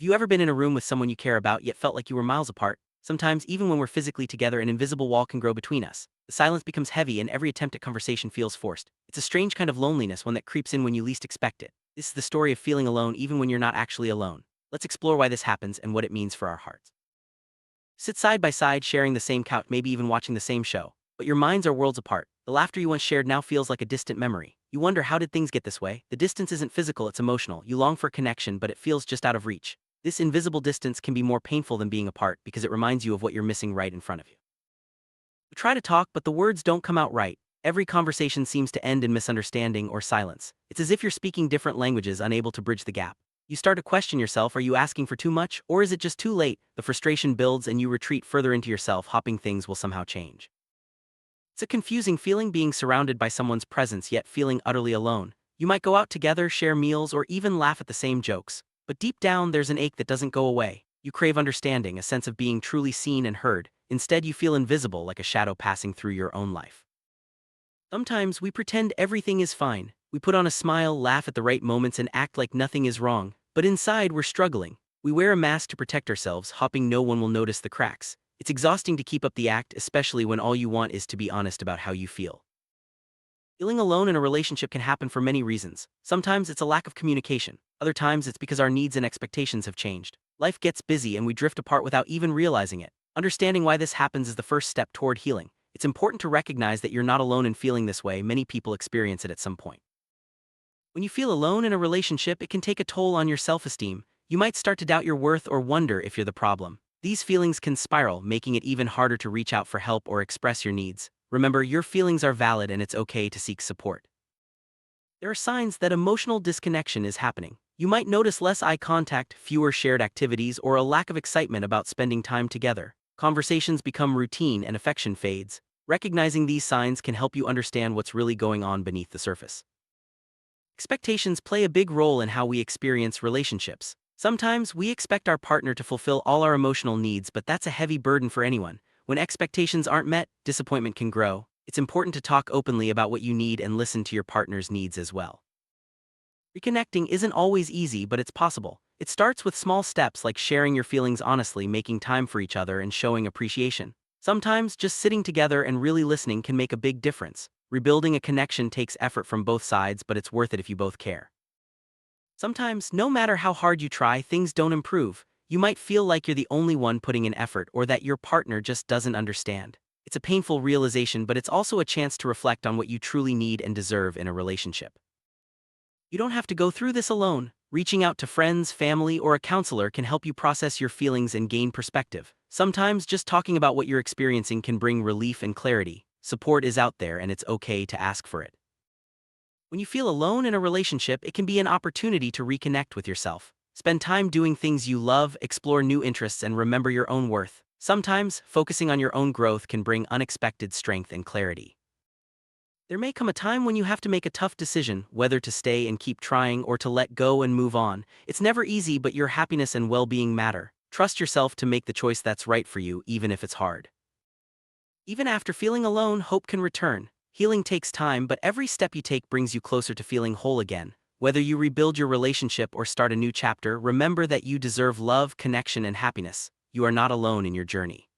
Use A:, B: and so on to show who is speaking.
A: Have you ever been in a room with someone you care about yet felt like you were miles apart? Sometimes, even when we're physically together, an invisible wall can grow between us. The silence becomes heavy and every attempt at conversation feels forced. It's a strange kind of loneliness, one that creeps in when you least expect it. This is the story of feeling alone even when you're not actually alone. Let's explore why this happens and what it means for our hearts. Sit side by side, sharing the same couch, maybe even watching the same show. But your minds are worlds apart. The laughter you once shared now feels like a distant memory. You wonder, how did things get this way? The distance isn't physical, it's emotional. You long for connection, but it feels just out of reach. This invisible distance can be more painful than being apart because it reminds you of what you're missing right in front of you. You try to talk, but the words don't come out right. Every conversation seems to end in misunderstanding or silence. It's as if you're speaking different languages, unable to bridge the gap. You start to question yourself. Are you asking for too much, or is it just too late? The frustration builds and you retreat further into yourself, hoping things will somehow change. It's a confusing feeling, being surrounded by someone's presence yet feeling utterly alone. You might go out together, share meals, or even laugh at the same jokes. But deep down, there's an ache that doesn't go away. You crave understanding, a sense of being truly seen and heard. Instead, you feel invisible, like a shadow passing through your own life. Sometimes we pretend everything is fine. We put on a smile, laugh at the right moments, and act like nothing is wrong. But inside, we're struggling. We wear a mask to protect ourselves, hoping no one will notice the cracks. It's exhausting to keep up the act, especially when all you want is to be honest about how you feel. Feeling alone in a relationship can happen for many reasons. Sometimes it's a lack of communication. Other times it's because our needs and expectations have changed. Life gets busy and we drift apart without even realizing it. Understanding why this happens is the first step toward healing. It's important to recognize that you're not alone in feeling this way. Many people experience it at some point. When you feel alone in a relationship, it can take a toll on your self-esteem. You might start to doubt your worth or wonder if you're the problem. These feelings can spiral, making it even harder to reach out for help or express your needs. Remember, your feelings are valid and it's okay to seek support. There are signs that emotional disconnection is happening. You might notice less eye contact, fewer shared activities, or a lack of excitement about spending time together. Conversations become routine and affection fades. Recognizing these signs can help you understand what's really going on beneath the surface. Expectations play a big role in how we experience relationships. Sometimes we expect our partner to fulfill all our emotional needs, but that's a heavy burden for anyone. When expectations aren't met, disappointment can grow. It's important to talk openly about what you need and listen to your partner's needs as well. Reconnecting isn't always easy, but it's possible. It starts with small steps like sharing your feelings honestly, making time for each other, and showing appreciation. Sometimes just sitting together and really listening can make a big difference. Rebuilding a connection takes effort from both sides, but it's worth it if you both care. Sometimes, no matter how hard you try, things don't improve. You might feel like you're the only one putting in effort, or that your partner just doesn't understand. It's a painful realization, but it's also a chance to reflect on what you truly need and deserve in a relationship. You don't have to go through this alone. Reaching out to friends, family, or a counselor can help you process your feelings and gain perspective. Sometimes just talking about what you're experiencing can bring relief and clarity. Support is out there and it's okay to ask for it. When you feel alone in a relationship, it can be an opportunity to reconnect with yourself. Spend time doing things you love, explore new interests, and remember your own worth. Sometimes, focusing on your own growth can bring unexpected strength and clarity. There may come a time when you have to make a tough decision, whether to stay and keep trying or to let go and move on. It's never easy, but your happiness and well-being matter. Trust yourself to make the choice that's right for you, even if it's hard. Even after feeling alone, hope can return. Healing takes time, but every step you take brings you closer to feeling whole again. Whether you rebuild your relationship or start a new chapter, remember that you deserve love, connection, and happiness. You are not alone in your journey.